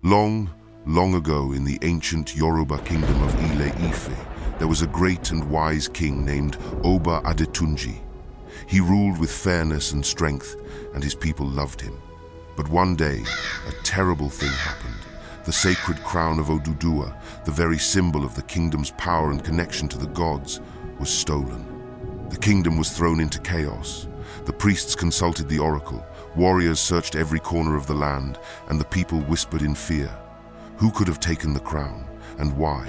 Long, long ago in the ancient Yoruba kingdom of Ile-Ife, there was a great and wise king named Oba Adetunji. He ruled with fairness and strength, and his people loved him. But one day, a terrible thing happened. The sacred crown of Oduduwa, the very symbol of the kingdom's power and connection to the gods, was stolen. The kingdom was thrown into chaos. The priests consulted the oracle, warriors searched every corner of the land, and the people whispered in fear. Who could have taken the crown, and why?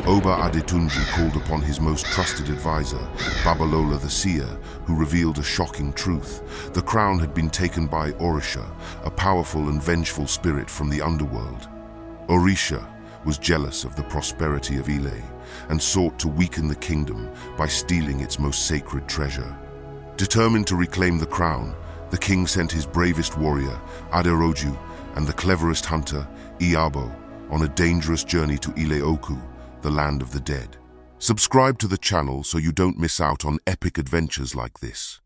Oba Adetunji called upon his most trusted advisor, Babalola the seer, who revealed a shocking truth. The crown had been taken by Orisha, a powerful and vengeful spirit from the underworld. Orisha was jealous of the prosperity of Ile and sought to weaken the kingdom by stealing its most sacred treasure. Determined to reclaim the crown, the king sent his bravest warrior, Aderoju, and the cleverest hunter, Iyabo, on a dangerous journey to Ile-Oku, the land of the dead. Subscribe to the channel so you don't miss out on epic adventures like this.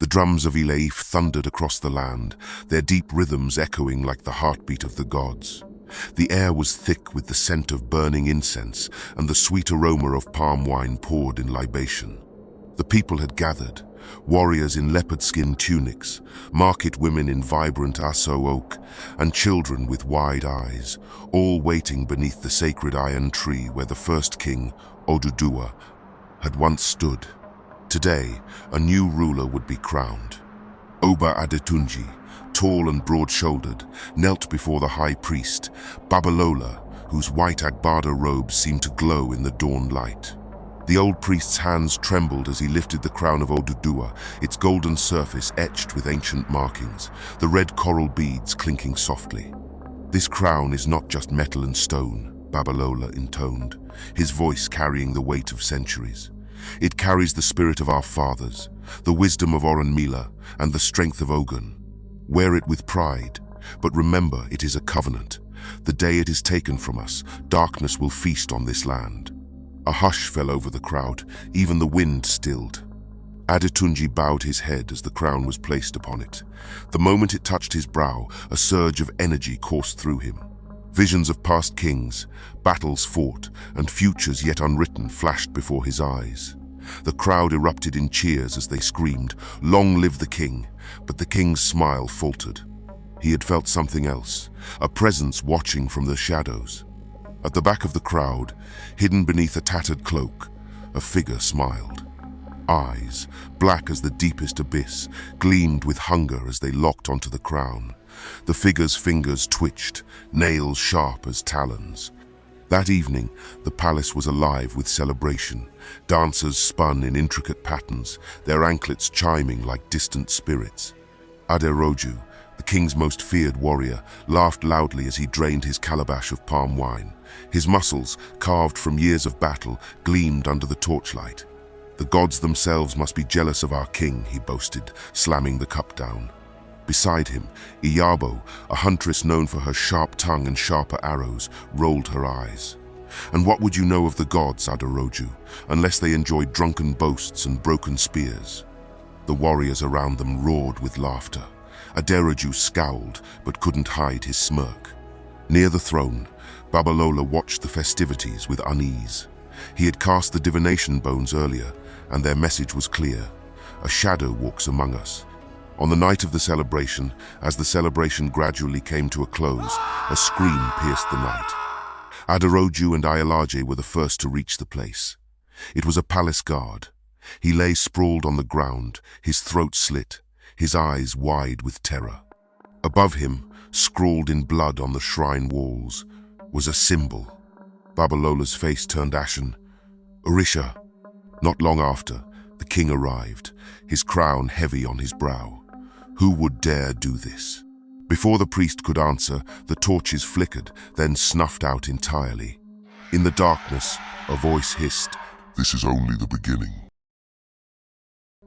The drums of Ile-Ife thundered across the land, their deep rhythms echoing like the heartbeat of the gods. The air was thick with the scent of burning incense, and the sweet aroma of palm wine poured in libation. The people had gathered, warriors in leopard skin tunics, market women in vibrant aso oak, and children with wide eyes, all waiting beneath the sacred iron tree where the first king, Oduduwa, had once stood. Today, a new ruler would be crowned. Oba Adetunji, tall and broad-shouldered, knelt before the high priest, Babalola, whose white Agbada robes seemed to glow in the dawn light. The old priest's hands trembled as he lifted the crown of Oduduwa, its golden surface etched with ancient markings, the red coral beads clinking softly. "This crown is not just metal and stone," Babalola intoned, his voice carrying the weight of centuries. "It carries the spirit of our fathers, the wisdom of Orunmila, and the strength of Ogun. Wear it with pride, but remember it is a covenant. The day it is taken from us, darkness will feast on this land." A hush fell over the crowd, even the wind stilled. Adetunji bowed his head as the crown was placed upon it. The moment it touched his brow, a surge of energy coursed through him. Visions of past kings, battles fought, and futures yet unwritten flashed before his eyes. The crowd erupted in cheers as they screamed, "Long live the king!" But the king's smile faltered. He had felt something else, a presence watching from the shadows. At the back of the crowd, hidden beneath a tattered cloak, a figure smiled. Eyes, black as the deepest abyss, gleamed with hunger as they locked onto the crown. The figure's fingers twitched, nails sharp as talons. That evening, the palace was alive with celebration. Dancers spun in intricate patterns, their anklets chiming like distant spirits. Aderoju, the king's most feared warrior, laughed loudly as he drained his calabash of palm wine. His muscles, carved from years of battle, gleamed under the torchlight. "The gods themselves must be jealous of our king," he boasted, slamming the cup down. Beside him, Iyabo, a huntress known for her sharp tongue and sharper arrows, rolled her eyes. "And what would you know of the gods, Aderoju, unless they enjoyed drunken boasts and broken spears?" The warriors around them roared with laughter. Aderoju scowled, but couldn't hide his smirk. Near the throne, Babalola watched the festivities with unease. He had cast the divination bones earlier, and their message was clear. A shadow walks among us. On the night of the celebration, as the celebration gradually came to a close, a scream pierced the night. Aderoju and Ile-Ife were the first to reach the place. It was a palace guard. He lay sprawled on the ground, his throat slit, his eyes wide with terror. Above him, scrawled in blood on the shrine walls, was a symbol. Babalola's face turned ashen. "Orisha." Not long after, the king arrived, his crown heavy on his brow. Who would dare do this? Before the priest could answer, the torches flickered, then snuffed out entirely. In the darkness, a voice hissed, "This is only the beginning."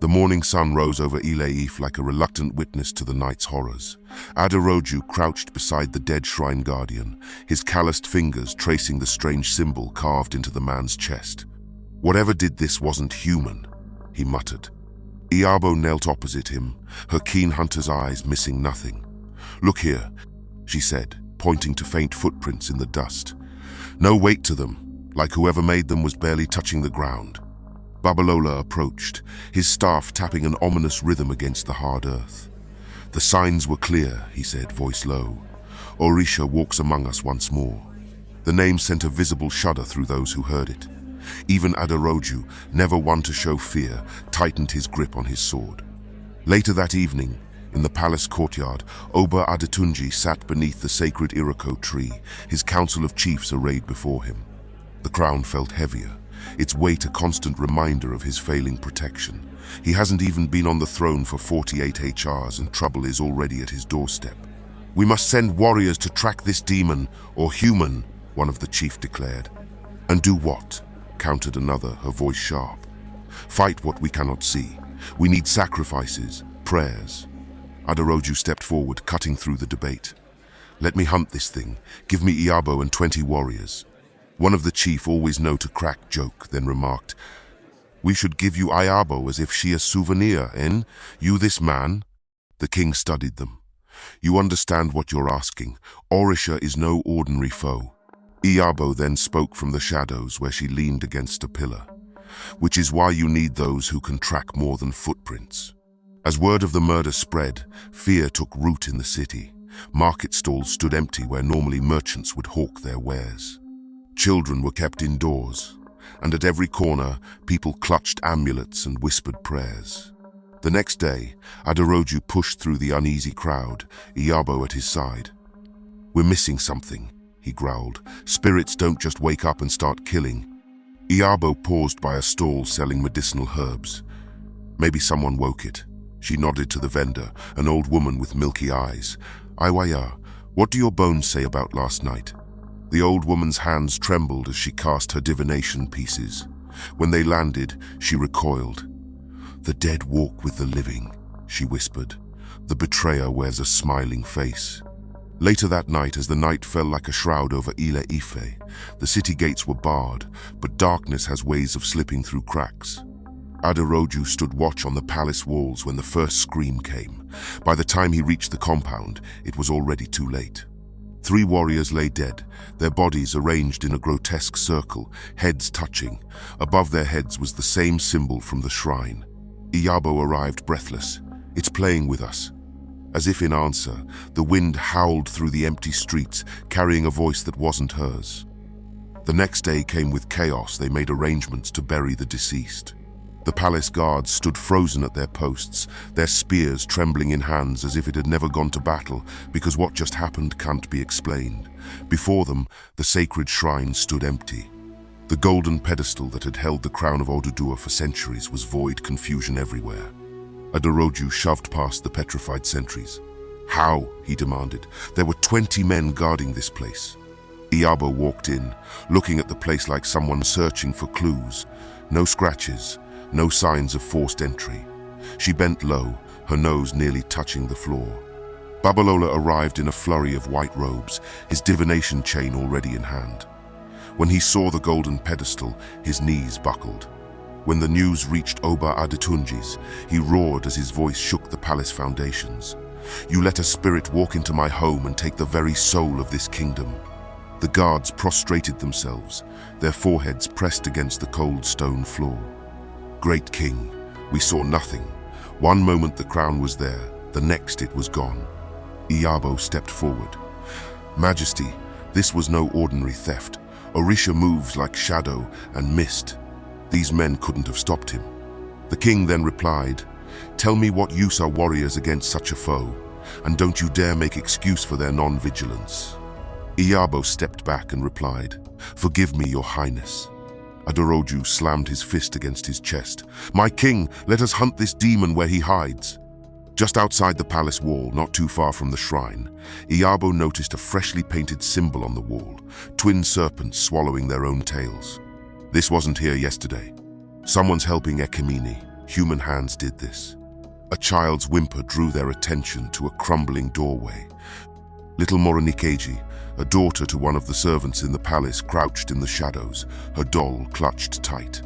The morning sun rose over Ile-Ife like a reluctant witness to the night's horrors. Aderoju crouched beside the dead shrine guardian, his calloused fingers tracing the strange symbol carved into the man's chest. "Whatever did this wasn't human," he muttered. Iyabo knelt opposite him, her keen hunter's eyes missing nothing. "Look here," she said, pointing to faint footprints in the dust. No weight to them, like whoever made them was barely touching the ground. Babalola approached, his staff tapping an ominous rhythm against the hard earth. "The signs were clear," he said, voice low. "Orisha walks among us once more." The name sent a visible shudder through those who heard it. Even Aderoju, never one to show fear, tightened his grip on his sword. Later that evening, in the palace courtyard, Oba Adetunji sat beneath the sacred Iroko tree, his council of chiefs arrayed before him. The crown felt heavier, its weight a constant reminder of his failing protection. He hasn't even been on the throne for 48 HRs and trouble is already at his doorstep. "We must send warriors to track this demon, or human," one of the chief declared. "And do what?" countered another, her voice sharp. "Fight what we cannot see. We need sacrifices, prayers." Aderoju stepped forward, cutting through the debate. "Let me hunt this thing. Give me Iyabo and 20 warriors." One of the chief, always know to crack joke, then remarked, "We should give you Iyabo as if she a souvenir, en? You this man?" The king studied them. "You understand what you're asking. Orisha is no ordinary foe." Iyabo then spoke from the shadows where she leaned against a pillar. "Which is why you need those who can track more than footprints." As word of the murder spread, fear took root in the city. Market stalls stood empty where normally merchants would hawk their wares. Children were kept indoors, and at every corner, people clutched amulets and whispered prayers. The next day, Aderoju pushed through the uneasy crowd, Iyabo at his side. "We're missing something," he growled. "Spirits don't just wake up and start killing." Iyabo paused by a stall selling medicinal herbs. "Maybe someone woke it." She nodded to the vendor, an old woman with milky eyes. "Iwaya, what do your bones say about last night?" The old woman's hands trembled as she cast her divination pieces. When they landed, she recoiled. "The dead walk with the living," she whispered. "The betrayer wears a smiling face." Later that night, as the night fell like a shroud over Ile-Ife, the city gates were barred, but darkness has ways of slipping through cracks. Aderoju stood watch on the palace walls when the first scream came. By the time he reached the compound, it was already too late. 3 warriors lay dead, their bodies arranged in a grotesque circle, heads touching. Above their heads was the same symbol from the shrine. Iyabo arrived breathless. "It's playing with us." As if in answer, the wind howled through the empty streets, carrying a voice that wasn't hers. The next day came with chaos. They made arrangements to bury the deceased. The palace guards stood frozen at their posts, their spears trembling in hands as if it had never gone to battle, because what just happened can't be explained. Before them, the sacred shrine stood empty. The golden pedestal that had held the crown of Oduduwa for centuries was void, confusion everywhere. Aderoju shoved past the petrified sentries. "How?" he demanded. "There were 20 men guarding this place." Iyabo walked in, looking at the place like someone searching for clues. No scratches, no signs of forced entry. She bent low, her nose nearly touching the floor. Babalola arrived in a flurry of white robes, his divination chain already in hand. When he saw the golden pedestal, his knees buckled. When the news reached Oba Adetunji's, he roared as his voice shook the palace foundations. "You let a spirit walk into my home and take the very soul of this kingdom." The guards prostrated themselves, their foreheads pressed against the cold stone floor. "Great king, we saw nothing. One moment the crown was there, the next it was gone." Iyabo stepped forward. "Majesty, this was no ordinary theft. Orisha moves like shadow and mist. These men couldn't have stopped him." The king then replied, "Tell me what use are warriors against such a foe, and don't you dare make excuse for their non-vigilance." Iyabo stepped back and replied, "Forgive me, your highness." Aderoju slammed his fist against his chest. "My king, let us hunt this demon where he hides." Just outside the palace wall, not too far from the shrine, Iyabo noticed a freshly painted symbol on the wall, twin serpents swallowing their own tails. This wasn't here yesterday. Someone's helping Ekemini. Human hands did this. A child's whimper drew their attention to a crumbling doorway. Little Moronikeji, a daughter to one of the servants in the palace, crouched in the shadows, her doll clutched tight.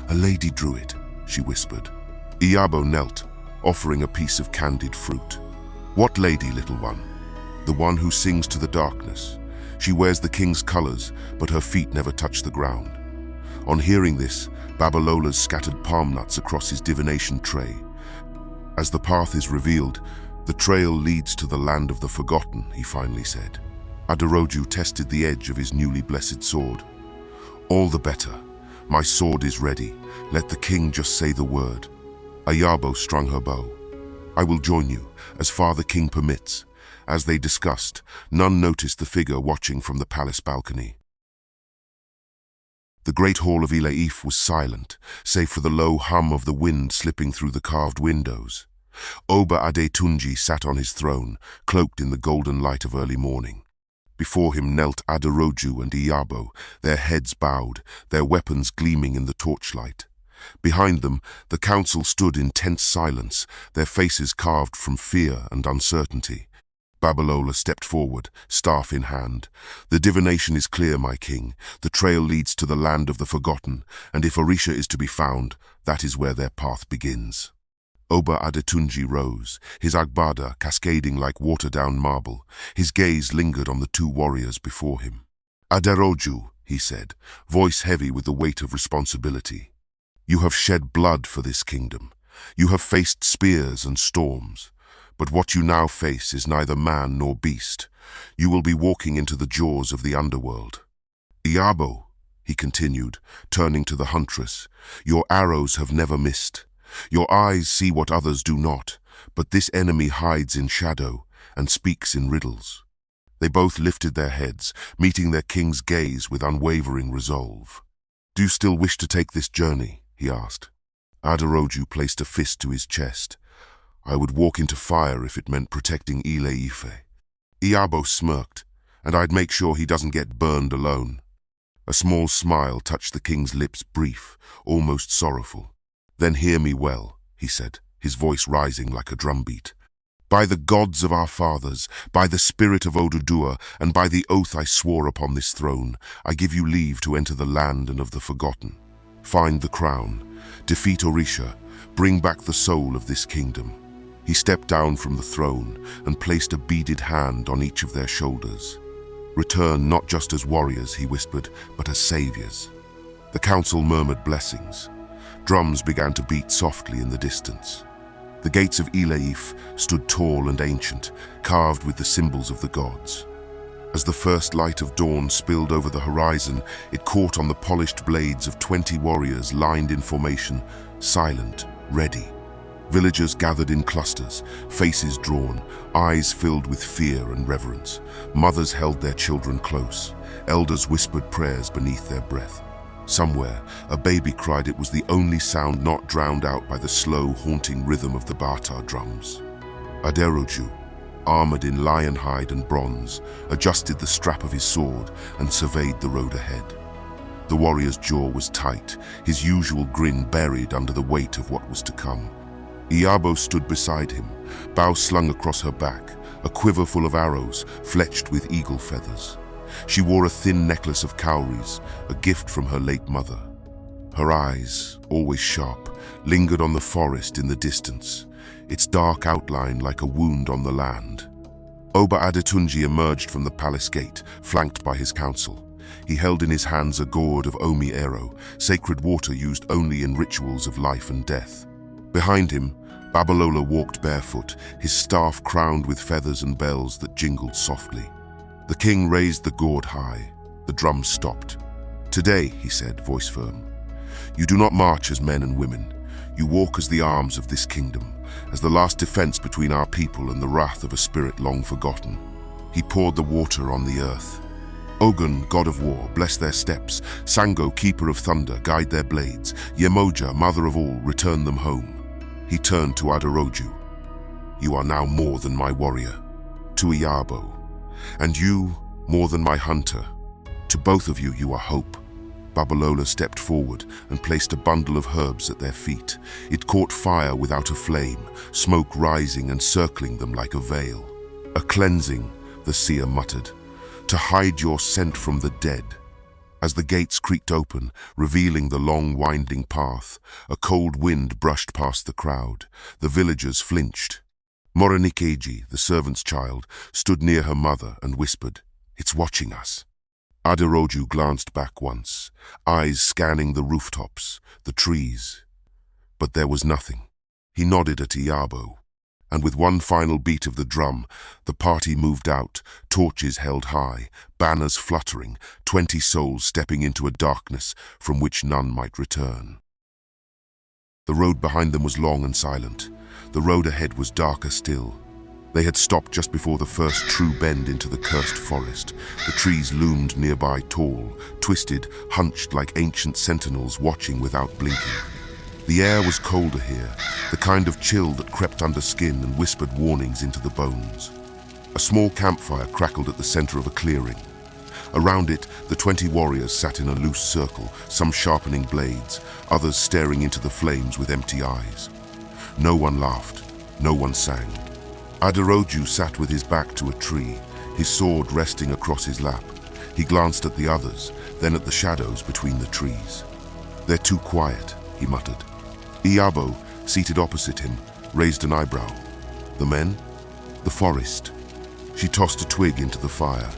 "A lady drew it," she whispered. Iyabo knelt, offering a piece of candied fruit. "What lady, little one?" the one who sings to the darkness. She wears the king's colors, but her feet never touch the ground. On hearing this, Babalola scattered palm nuts across his divination tray. As the path is revealed, the trail leads to the land of the forgotten, he finally said. Aderoju tested the edge of his newly blessed sword. All the better. My sword is ready. Let the king just say the word. Iyabo strung her bow. I will join you, as far the king permits. As they discussed, none noticed the figure watching from the palace balcony. The great hall of Ile-Ife was silent, save for the low hum of the wind slipping through the carved windows. Oba Adetunji sat on his throne, cloaked in the golden light of early morning. Before him knelt Aderoju and Iyabo, their heads bowed, their weapons gleaming in the torchlight. Behind them, the council stood in tense silence, their faces carved from fear and uncertainty. Babalola stepped forward, staff in hand. The divination is clear, my king. The trail leads to the land of the forgotten, and if Orisha is to be found, that is where their path begins. Oba Adetunji rose, his agbada cascading like water-down marble. His gaze lingered on the two warriors before him. Aderoju, he said, voice heavy with the weight of responsibility. You have shed blood for this kingdom. You have faced spears and storms. But what you now face is neither man nor beast. You will be walking into the jaws of the underworld. Iyabo, he continued, turning to the huntress, your arrows have never missed. Your eyes see what others do not, but this enemy hides in shadow and speaks in riddles. They both lifted their heads, meeting their king's gaze with unwavering resolve. Do you still wish to take this journey? He asked. Aderoju placed a fist to his chest. I would walk into fire if it meant protecting Ile-Ife. Iyabo smirked, and I'd make sure he doesn't get burned alone. A small smile touched the king's lips, brief, almost sorrowful. Then hear me well, he said, his voice rising like a drumbeat. By the gods of our fathers, by the spirit of Oduduwa, and by the oath I swore upon this throne, I give you leave to enter the land and of the forgotten. Find the crown, defeat Orisha, bring back the soul of this kingdom. He stepped down from the throne and placed a beaded hand on each of their shoulders. Return not just as warriors, he whispered, but as saviors. The council murmured blessings. Drums began to beat softly in the distance. The gates of Ile-Ife stood tall and ancient, carved with the symbols of the gods. As the first light of dawn spilled over the horizon, it caught on the polished blades of 20 warriors lined in formation, silent, ready. Villagers gathered in clusters, faces drawn, eyes filled with fear and reverence. Mothers held their children close. Elders whispered prayers beneath their breath. Somewhere, a baby cried. It was the only sound not drowned out by the slow, haunting rhythm of the Bata drums. Aderoju, armored in lion hide and bronze, adjusted the strap of his sword and surveyed the road ahead. The warrior's jaw was tight, his usual grin buried under the weight of what was to come. Iyabo stood beside him, bow slung across her back, a quiver full of arrows fletched with eagle feathers. She wore a thin necklace of cowries, a gift from her late mother. Her eyes, always sharp, lingered on the forest in the distance, its dark outline like a wound on the land. Oba Adetunji emerged from the palace gate, flanked by his council. He held in his hands a gourd of Omi Ero, sacred water used only in rituals of life and death. Behind him, Babalola walked barefoot, his staff crowned with feathers and bells that jingled softly. The king raised the gourd high. The drums stopped. Today, he said, voice firm, you do not march as men and women. You walk as the arms of this kingdom, as the last defense between our people and the wrath of a spirit long forgotten. He poured the water on the earth. Ogun, god of war, bless their steps. Sango, keeper of thunder, guide their blades. Yemoja, mother of all, return them home. He turned to Aderoju. You are now more than my warrior. To Iyabo. And you, more than my hunter. To both of you, you are hope. Babalola stepped forward and placed a bundle of herbs at their feet. It caught fire without a flame, smoke rising and circling them like a veil. A cleansing, the seer muttered, to hide your scent from the dead. As the gates creaked open, revealing the long, winding path, a cold wind brushed past the crowd. The villagers flinched. Morenikeji, the servant's child, stood near her mother and whispered, "It's watching us." Aderoju glanced back once, eyes scanning the rooftops, the trees. But there was nothing. He nodded at Iyabo, and with one final beat of the drum, the party moved out, torches held high, banners fluttering, 20 souls stepping into a darkness from which none might return. The road behind them was long and silent. The road ahead was darker still. They had stopped just before the first true bend into the cursed forest. The trees loomed nearby, tall, twisted, hunched like ancient sentinels watching without blinking. The air was colder here, the kind of chill that crept under skin and whispered warnings into the bones. A small campfire crackled at the center of a clearing. Around it, the 20 warriors sat in a loose circle, some sharpening blades, others staring into the flames with empty eyes. No one laughed, no one sang. Aderoju sat with his back to a tree, his sword resting across his lap. He glanced at the others, then at the shadows between the trees. "They're too quiet," he muttered. Iyabo, seated opposite him, raised an eyebrow. "The men?" "The forest." She tossed a twig into the fire.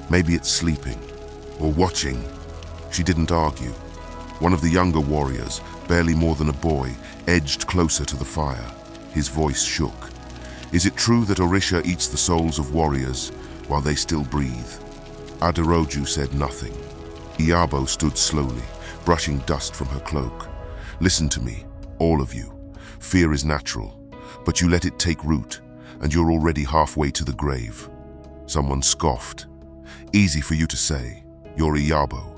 "Maybe it's sleeping, or watching." She didn't argue. One of the younger warriors, barely more than a boy, edged closer to the fire. His voice shook. "Is it true that Orisha eats the souls of warriors while they still breathe?" Aderoju said nothing. Iyabo stood slowly, brushing dust from her cloak. "Listen to me, all of you. Fear is natural, but you let it take root, and you're already halfway to the grave." Someone scoffed. "Easy for you to say. You're Iyabo.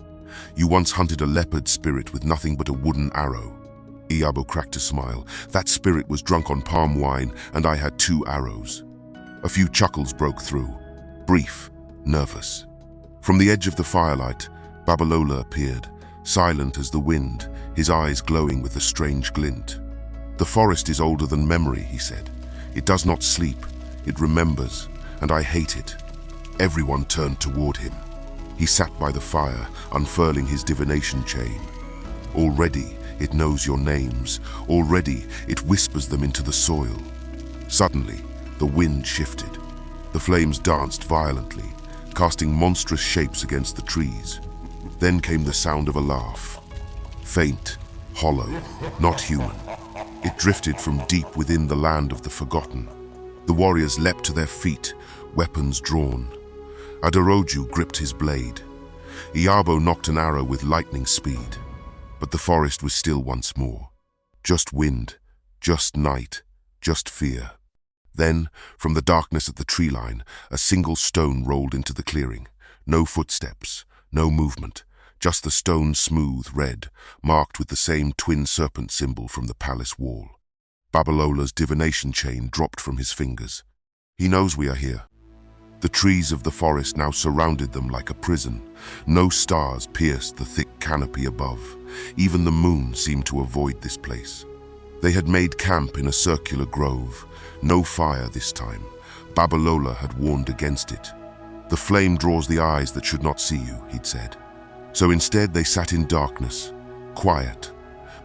You once hunted a leopard spirit with nothing but a wooden arrow." Iyabo cracked a smile. "That spirit was drunk on palm wine, and I had 2 arrows." A few chuckles broke through, brief, nervous. From the edge of the firelight, Babalola appeared, silent as the wind, his eyes glowing with a strange glint. "The forest is older than memory," he said. "It does not sleep, it remembers, and I hate it." Everyone turned toward him. He sat by the fire, unfurling his divination chain. "Already it knows your names. Already it whispers them into the soil." Suddenly, the wind shifted. The flames danced violently, casting monstrous shapes against the trees. Then came the sound of a laugh. Faint, hollow, not human. It drifted from deep within the land of the forgotten. The warriors leapt to their feet, weapons drawn. Aderoju gripped his blade. Iyabo knocked an arrow with lightning speed. But the forest was still once more. Just wind, just night, just fear. Then, from the darkness at the tree line, a single stone rolled into the clearing. No footsteps, no movement, just the stone smooth red, marked with the same twin serpent symbol from the palace wall. Babalola's divination chain dropped from his fingers. "He knows we are here." The trees of the forest now surrounded them like a prison. No stars pierced the thick canopy above. Even the moon seemed to avoid this place. They had made camp in a circular grove. No fire this time. Babalola had warned against it. "The flame draws the eyes that should not see you," he'd said. So instead they sat in darkness, quiet,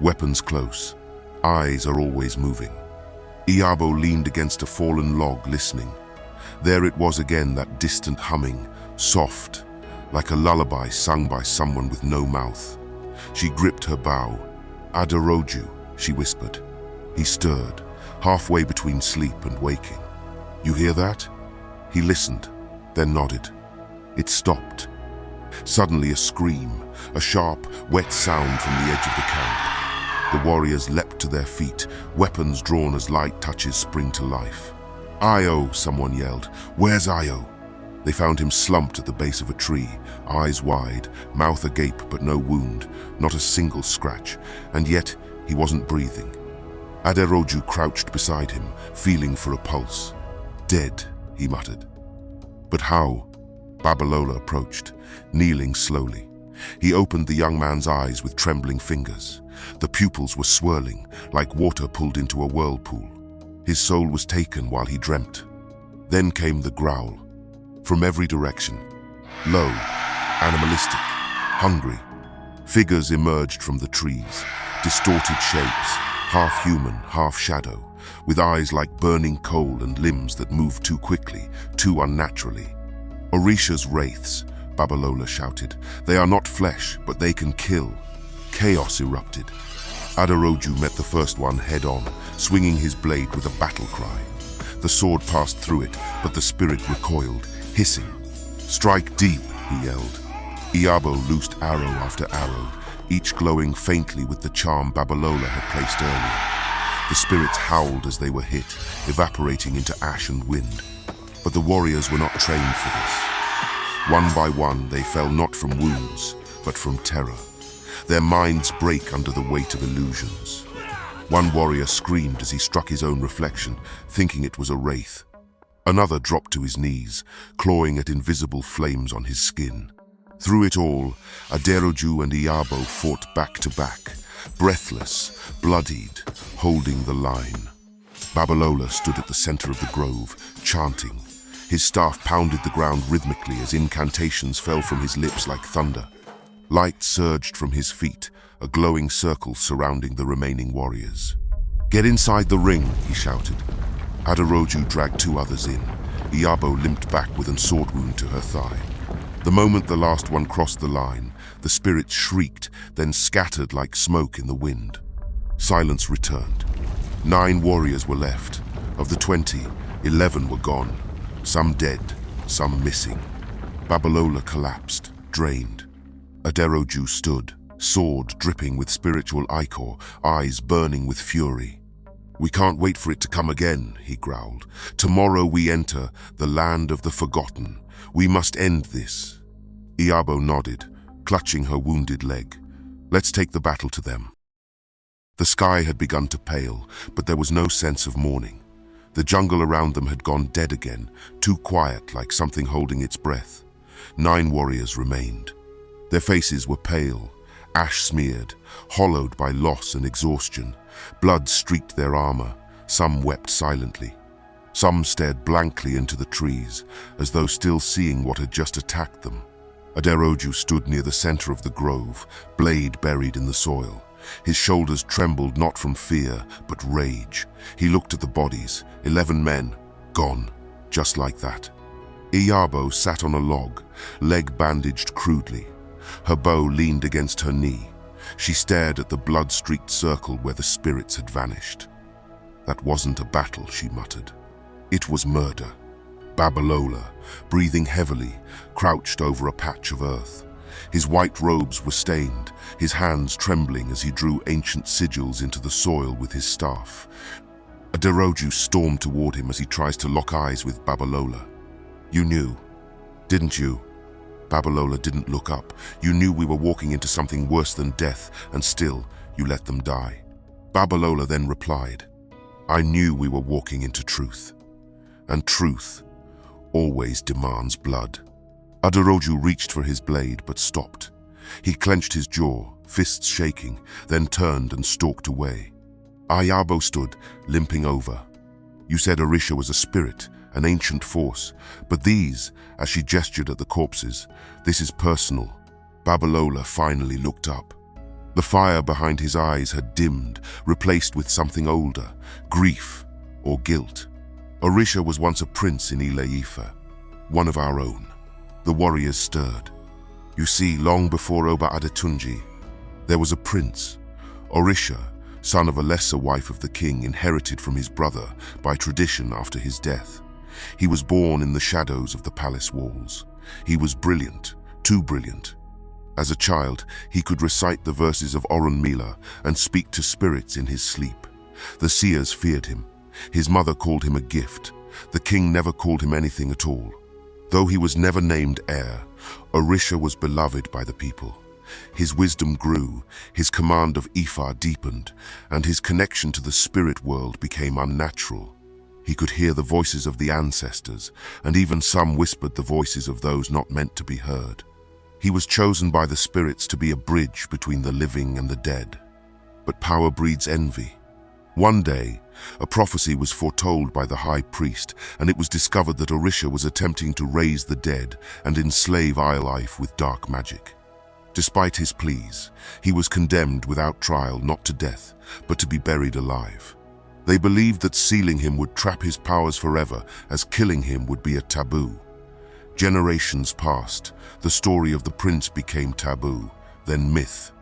weapons close. Eyes are always moving. Iabo leaned against a fallen log, listening. There it was again, that distant humming, soft, like a lullaby sung by someone with no mouth. She gripped her bow. "Aderoju," she whispered. He stirred, halfway between sleep and waking. "You hear that?" He listened, then nodded. It stopped. Suddenly a scream, a sharp, wet sound from the edge of the camp. The warriors leapt to their feet, weapons drawn as light touches spring to life. "Io!" someone yelled. "Where's Io?" They found him slumped at the base of a tree, eyes wide, mouth agape but no wound, not a single scratch, and yet he wasn't breathing. Aderoju crouched beside him, feeling for a pulse. "Dead," he muttered. "But how?" Babalola approached, kneeling slowly. He opened the young man's eyes with trembling fingers. The pupils were swirling, like water pulled into a whirlpool. His soul was taken while he dreamt. Then came the growl. From every direction. Low, animalistic, hungry. Figures emerged from the trees, distorted shapes, half human, half shadow. with eyes like burning coal and limbs that move too quickly, too unnaturally. "Orisha's wraiths," Babalola shouted. "They are not flesh, but they can kill." Chaos erupted. Aderoju met the first one head-on, swinging his blade with a battle cry. The sword passed through it, but the spirit recoiled, hissing. "Strike deep," he yelled. Iyabo loosed arrow after arrow, each glowing faintly with the charm Babalola had placed earlier. The spirits howled as they were hit, evaporating into ash and wind. But the warriors were not trained for this. One by one, they fell not from wounds, but from terror. Their minds break under the weight of illusions. One warrior screamed as he struck his own reflection, thinking it was a wraith. Another dropped to his knees, clawing at invisible flames on his skin. Through it all, Aderoju and Iyabo fought back to back, breathless, bloodied, holding the line. Babalola stood at the center of the grove, chanting. His staff pounded the ground rhythmically as incantations fell from his lips like thunder. Light surged from his feet, a glowing circle surrounding the remaining warriors. "Get inside the ring," he shouted. Aderoju dragged two others in. Iyabo limped back with a sword wound to her thigh. The moment the last one crossed the line, the spirits shrieked, then scattered like smoke in the wind. Silence returned. 9 warriors were left. Of the 20, 11 were gone. Some dead, some missing. Babalola collapsed, drained. Aderoju stood, sword dripping with spiritual ichor, eyes burning with fury. "We can't wait for it to come again," he growled. "Tomorrow we enter the land of the forgotten. We must end this." Iyabo nodded, clutching her wounded leg. "Let's take the battle to them." The sky had begun to pale, but there was no sense of mourning. The jungle around them had gone dead again, too quiet, like something holding its breath. 9 warriors remained. Their faces were pale, ash-smeared, hollowed by loss and exhaustion. Blood streaked their armor. Some wept silently. Some stared blankly into the trees, as though still seeing what had just attacked them. Aderoju stood near the center of the grove, blade buried in the soil. His shoulders trembled not from fear, but rage. He looked at the bodies, 11 men, gone, just like that. Iyabo sat on a log, leg bandaged crudely. Her bow leaned against her knee. She stared at the blood-streaked circle where the spirits had vanished. "That wasn't a battle," she muttered. "It was murder." Babalola, breathing heavily, crouched over a patch of earth. His white robes were stained, his hands trembling as he drew ancient sigils into the soil with his staff. Aderoju stormed toward him as he tries to lock eyes with Babalola. "You knew, didn't you?" Babalola didn't look up. "You knew we were walking into something worse than death, and still you let them die." Babalola then replied, "I knew we were walking into truth. And truth always demands blood." Aderoju reached for his blade, but stopped. He clenched his jaw, fists shaking, then turned and stalked away. Iyabo stood, limping over. "You said Orisha was a spirit, an ancient force, but these," as she gestured at the corpses, "this is personal." Babalola finally looked up. The fire behind his eyes had dimmed, replaced with something older, grief or guilt. "Orisha was once a prince in Ile-Ife, one of our own." The warriors stirred. "You see, long before Oba Adetunji, there was a prince. Orisha, son of a lesser wife of the king, inherited from his brother by tradition after his death. He was born in the shadows of the palace walls. He was brilliant, too brilliant. As a child, he could recite the verses of Orunmila and speak to spirits in his sleep. The seers feared him. His mother called him a gift. The king never called him anything at all. Though he was never named heir, Orisha was beloved by the people. His wisdom grew, his command of Ifa deepened, and his connection to the spirit world became unnatural. He could hear the voices of the ancestors, and even some whispered the voices of those not meant to be heard. He was chosen by the spirits to be a bridge between the living and the dead. But power breeds envy. One day, a prophecy was foretold by the high priest, and it was discovered that Orisha was attempting to raise the dead and enslave Ile-Ife with dark magic. Despite his pleas, he was condemned without trial not to death, but to be buried alive. They believed that sealing him would trap his powers forever, as killing him would be a taboo. Generations passed. The story of the prince became taboo, then myth.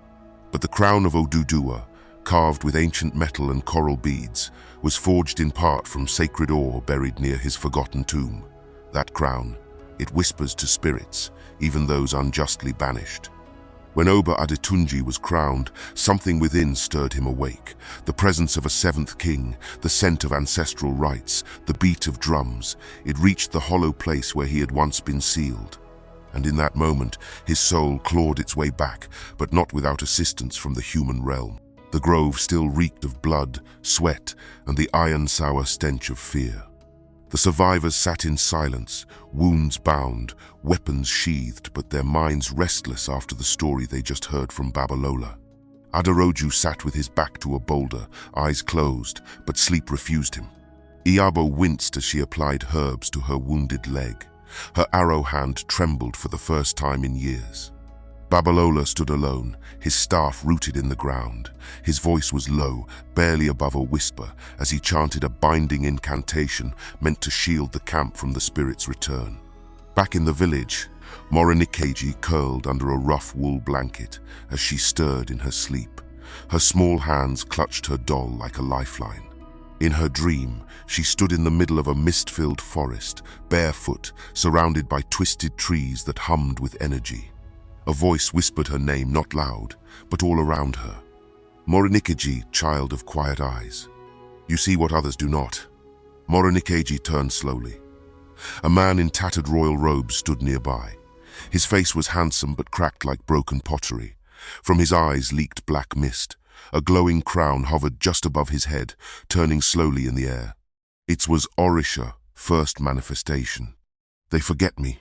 But the crown of Oduduwa, carved with ancient metal and coral beads, was forged in part from sacred ore buried near his forgotten tomb. That crown, it whispers to spirits, even those unjustly banished. When Oba Adetunji was crowned, something within stirred him awake. The presence of a seventh king, the scent of ancestral rites, the beat of drums. It reached the hollow place where he had once been sealed. And in that moment, his soul clawed its way back, but not without assistance from the human realm. The grove still reeked of blood, sweat, and the iron-sour stench of fear. The survivors sat in silence, wounds bound, weapons sheathed, but their minds restless after the story they just heard from Babalola. Aderoju sat with his back to a boulder, eyes closed, but sleep refused him. Iyabo winced as she applied herbs to her wounded leg. Her arrow hand trembled for the first time in years. Babalola stood alone, his staff rooted in the ground. His voice was low, barely above a whisper, as he chanted a binding incantation meant to shield the camp from the spirit's return. Back in the village, Morenikeji curled under a rough wool blanket as she stirred in her sleep. Her small hands clutched her doll like a lifeline. In her dream, she stood in the middle of a mist-filled forest, barefoot, surrounded by twisted trees that hummed with energy. A voice whispered her name, not loud, but all around her. Morenikeji, child of quiet eyes. You see what others do not. Morenikeji turned slowly. A man in tattered royal robes stood nearby. His face was handsome but cracked like broken pottery. From his eyes leaked black mist. A glowing crown hovered just above his head, turning slowly in the air. It was Orisha, first manifestation. They forget me.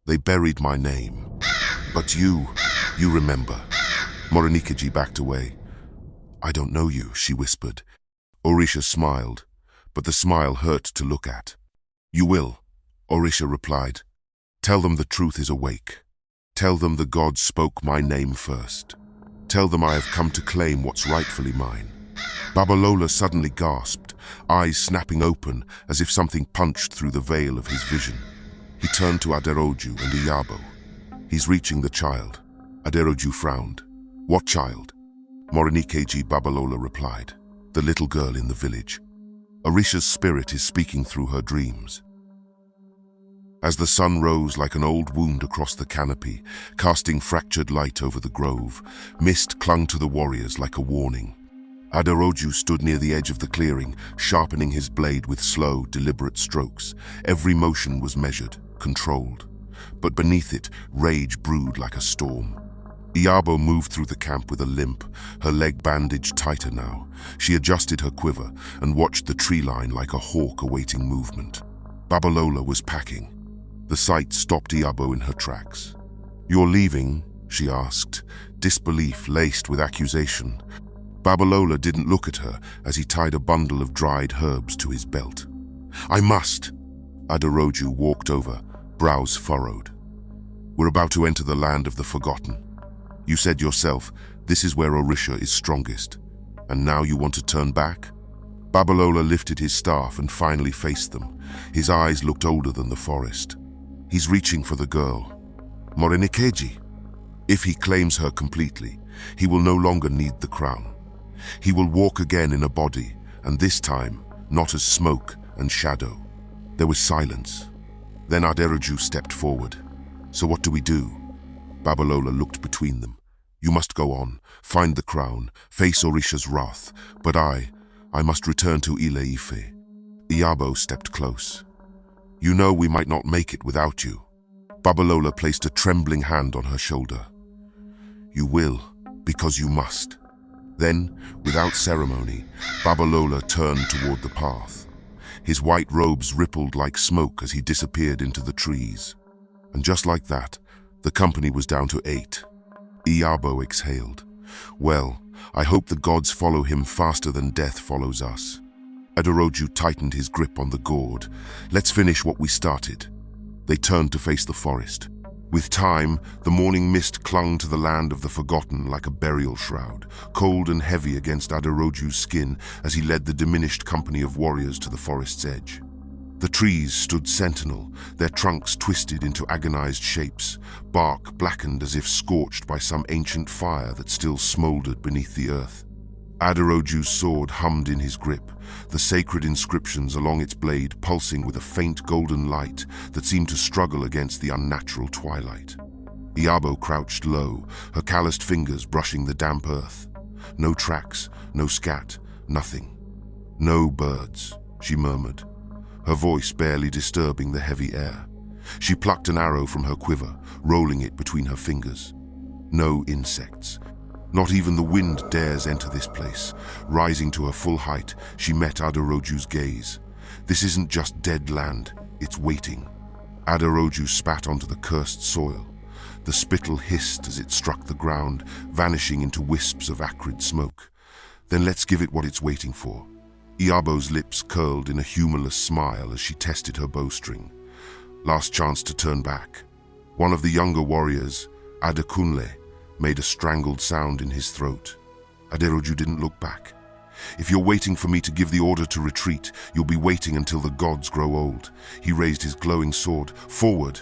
They buried my name. But you remember. Morenikeji backed away. I don't know you, she whispered. Orisha smiled, but the smile hurt to look at. You will, Orisha replied. Tell them the truth is awake. Tell them the gods spoke my name first. Tell them I have come to claim what's rightfully mine. Babalola suddenly gasped, eyes snapping open as if something punched through the veil of his vision. He turned to Aderoju and Iyabo. He's reaching the child. Aderoju frowned. What child? Morenikeji, Babalola replied. The little girl in the village. Orisha's spirit is speaking through her dreams. As the sun rose like an old wound across the canopy, casting fractured light over the grove, mist clung to the warriors like a warning. Aderoju stood near the edge of the clearing, sharpening his blade with slow, deliberate strokes. Every motion was measured, controlled. But beneath it, rage brewed like a storm. Iabo moved through the camp with a limp, her leg bandaged tighter now. She adjusted her quiver and watched the tree line like a hawk awaiting movement. Babalola was packing. The sight stopped Iyabo in her tracks. You're leaving? She asked, disbelief laced with accusation. Babalola didn't look at her as he tied a bundle of dried herbs to his belt. I must. Aderoju walked over, brows furrowed. We're about to enter the land of the forgotten. You said yourself, this is where Orisha is strongest. And now you want to turn back? Babalola lifted his staff and finally faced them. His eyes looked older than the forest. He's reaching for the girl. Morenikeji. If he claims her completely, he will no longer need the crown. He will walk again in a body, and this time, not as smoke and shadow. There was silence. Then Aderoju stepped forward. So what do we do? Babalola looked between them. You must go on, find the crown, face Orisha's wrath. But I must return to Ile-Ife. Iyabo stepped close. You know we might not make it without you. Babalola placed a trembling hand on her shoulder. You will, because you must. Then, without ceremony, Babalola turned toward the path. His white robes rippled like smoke as he disappeared into the trees. And just like that, the company was down to 8. Iyabo exhaled. Well, I hope the gods follow him faster than death follows us. Aderoju tightened his grip on the gourd. Let's finish what we started. They turned to face the forest. With time, the morning mist clung to the land of the forgotten like a burial shroud, cold and heavy against Aderoju's skin as he led the diminished company of warriors to the forest's edge. The trees stood sentinel, their trunks twisted into agonized shapes, bark blackened as if scorched by some ancient fire that still smoldered beneath the earth. Aderoju's sword hummed in his grip, the sacred inscriptions along its blade pulsing with a faint golden light that seemed to struggle against the unnatural twilight. Iyabo crouched low, her calloused fingers brushing the damp earth. No tracks, no scat, nothing. "No birds," she murmured, her voice barely disturbing the heavy air. She plucked an arrow from her quiver, rolling it between her fingers. No insects. Not even the wind dares enter this place. Rising to her full height, she met Aderoju's gaze. This isn't just dead land, it's waiting. Aderoju spat onto the cursed soil. The spittle hissed as it struck the ground, vanishing into wisps of acrid smoke. Then let's give it what it's waiting for. Iyabo's lips curled in a humorless smile as she tested her bowstring. Last chance to turn back. One of the younger warriors, Adekunle, made a strangled sound in his throat. Aderoju didn't look back. "If you're waiting for me to give the order to retreat, you'll be waiting until the gods grow old." He raised his glowing sword. "Forward!"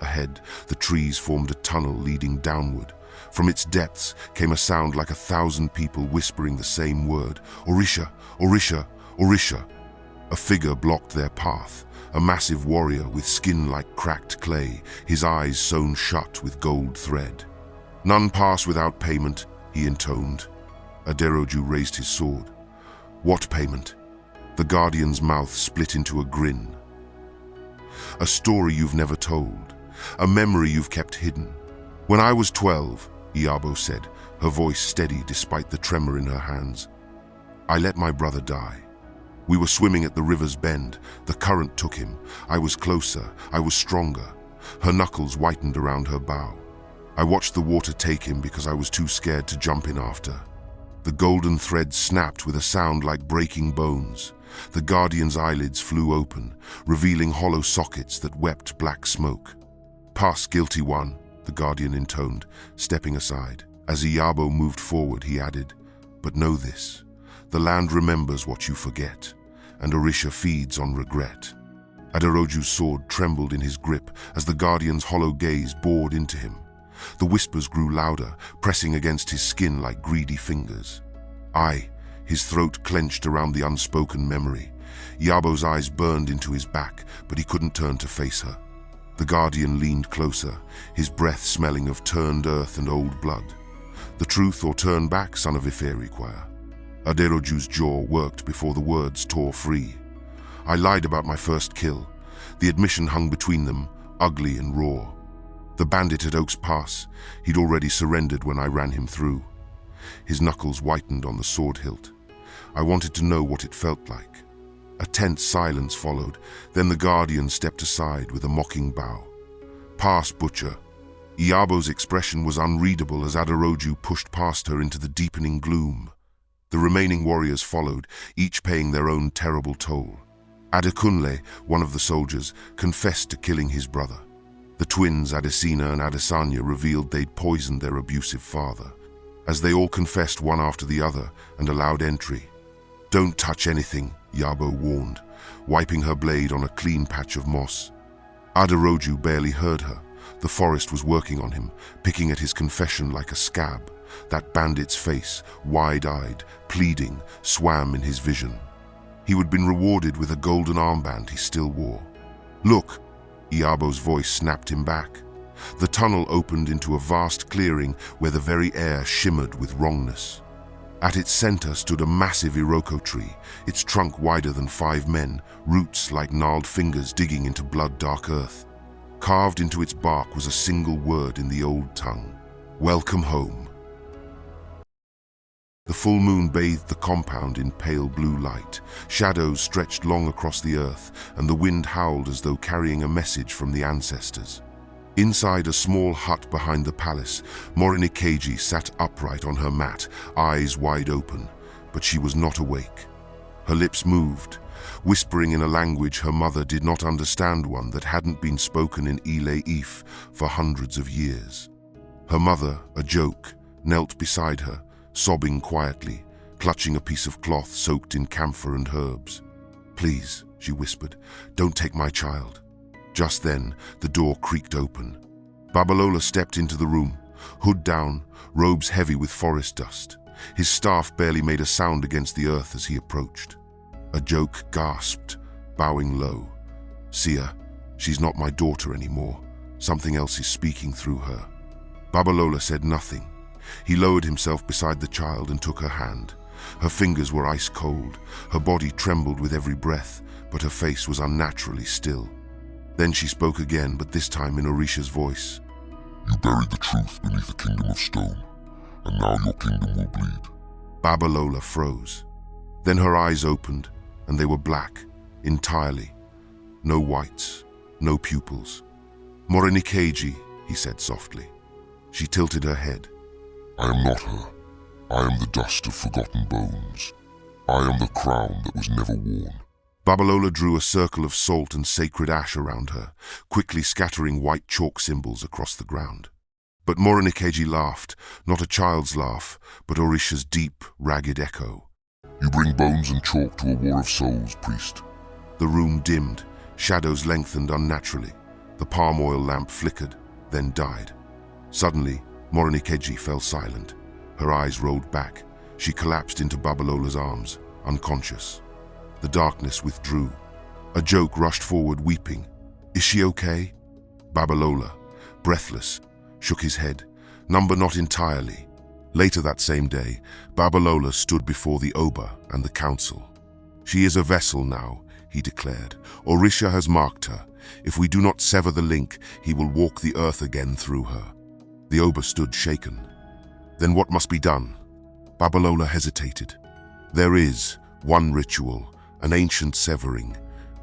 Ahead, the trees formed a tunnel leading downward. From its depths came a sound like 1,000 people whispering the same word. "Orisha! Orisha! Orisha!" A figure blocked their path, a massive warrior with skin like cracked clay, his eyes sewn shut with gold thread. "None pass without payment," he intoned. Aderoju raised his sword. "What payment?" The guardian's mouth split into a grin. "A story you've never told, a memory you've kept hidden. When I was 12, Iyabo said, her voice steady despite the tremor in her hands, "I let my brother die. We were swimming at the river's bend. The current took him. I was closer. I was stronger." Her knuckles whitened around her bow. "I watched the water take him because I was too scared to jump in after." The golden thread snapped with a sound like breaking bones. The guardian's eyelids flew open, revealing hollow sockets that wept black smoke. "Pass, guilty one," the guardian intoned, stepping aside. As Iyabo moved forward, he added, "But know this, the land remembers what you forget, and Orisha feeds on regret." Aderoju's sword trembled in his grip as the guardian's hollow gaze bored into him. The whispers grew louder, pressing against his skin like greedy fingers. His throat clenched around the unspoken memory. Iyabo's eyes burned into his back, but he couldn't turn to face her. The guardian leaned closer, his breath smelling of turned earth and old blood. "The truth or turn back, son of Ife require." Aderoju's jaw worked before the words tore free. "I lied about my first kill." The admission hung between them, ugly and raw. "The bandit at Oak's Pass. He'd already surrendered when I ran him through." His knuckles whitened on the sword hilt. "I wanted to know what it felt like." A tense silence followed, then the guardian stepped aside with a mocking bow. "Pass, butcher." Iyabo's expression was unreadable as Aderoju pushed past her into the deepening gloom. The remaining warriors followed, each paying their own terrible toll. Adekunle, one of the soldiers, confessed to killing his brother. The twins, Adesina and Adesanya, revealed they'd poisoned their abusive father. As they all confessed one after the other and allowed entry. "Don't touch anything," Iyabo warned, wiping her blade on a clean patch of moss. Aderoju barely heard her. The forest was working on him, picking at his confession like a scab. That bandit's face, wide-eyed, pleading, swam in his vision. He had been rewarded with a golden armband he still wore. "Look!" Iyabo's voice snapped him back. The tunnel opened into a vast clearing where the very air shimmered with wrongness. At its center stood a massive Iroko tree, its trunk wider than 5 men, roots like gnarled fingers digging into blood-dark earth. Carved into its bark was a single word in the old tongue: "Welcome home." The full moon bathed the compound in pale blue light. Shadows stretched long across the earth, and the wind howled as though carrying a message from the ancestors. Inside a small hut behind the palace, Morinikeji sat upright on her mat, eyes wide open, but she was not awake. Her lips moved, whispering in a language her mother did not understand, one that hadn't been spoken in Ile-Ife for hundreds of years. Her mother, a joke, knelt beside her, sobbing quietly, clutching a piece of cloth soaked in camphor and herbs. "Please," she whispered, "don't take my child." Just then, the door creaked open. Babalola stepped into the room, hood down, robes heavy with forest dust. His staff barely made a sound against the earth as he approached. A joke gasped, bowing low. "Sia, she's not my daughter anymore. Something else is speaking through her." Babalola said nothing. He lowered himself beside the child and took her hand. Her fingers were ice cold, her body trembled with every breath, but her face was unnaturally still. Then she spoke again, but this time in Orisha's voice. "You buried the truth beneath a kingdom of stone, and now your kingdom will bleed." Babalola froze. Then her eyes opened, and they were black, entirely. No whites, no pupils. "Morenikeji," he said softly. She tilted her head. "I am not her. I am the dust of forgotten bones. I am the crown that was never worn." Babalola drew a circle of salt and sacred ash around her, quickly scattering white chalk symbols across the ground. But Morenikeji laughed, not a child's laugh, but Orisha's deep, ragged echo. "You bring bones and chalk to a war of souls, priest." The room dimmed, shadows lengthened unnaturally. The palm oil lamp flickered, then died. Suddenly, Morenikeji fell silent. Her eyes rolled back. She collapsed into Babalola's arms, unconscious. The darkness withdrew. A joke rushed forward, weeping. "Is she okay?" Babalola, breathless, shook his head. "Number not entirely." Later that same day, Babalola stood before the Oba and the council. "She is a vessel now," he declared. "Orisha has marked her. If we do not sever the link, he will walk the earth again through her." The Oba stood shaken. "Then what must be done?" Babalola hesitated. "There is one ritual, an ancient severing,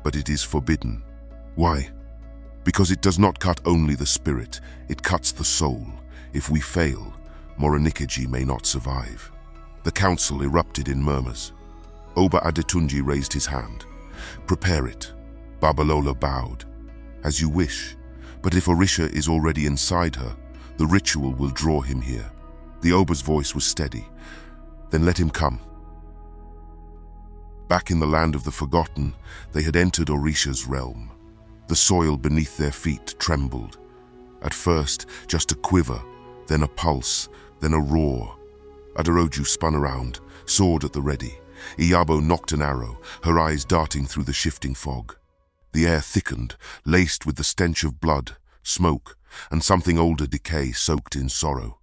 but it is forbidden." "Why?" "Because it does not cut only the spirit, it cuts the soul. If we fail, Morenikeji may not survive." The council erupted in murmurs. Oba Adetunji raised his hand. "Prepare it." Babalola bowed. "As you wish, but if Orisha is already inside her, the ritual will draw him here." The Oba's voice was steady. "Then let him come." Back in the land of the forgotten, they had entered Orisha's realm. The soil beneath their feet trembled. At first, just a quiver, then a pulse, then a roar. Aderoju spun around, sword at the ready. Iyabo knocked an arrow, her eyes darting through the shifting fog. The air thickened, laced with the stench of blood, smoke, and something older decay soaked in sorrow.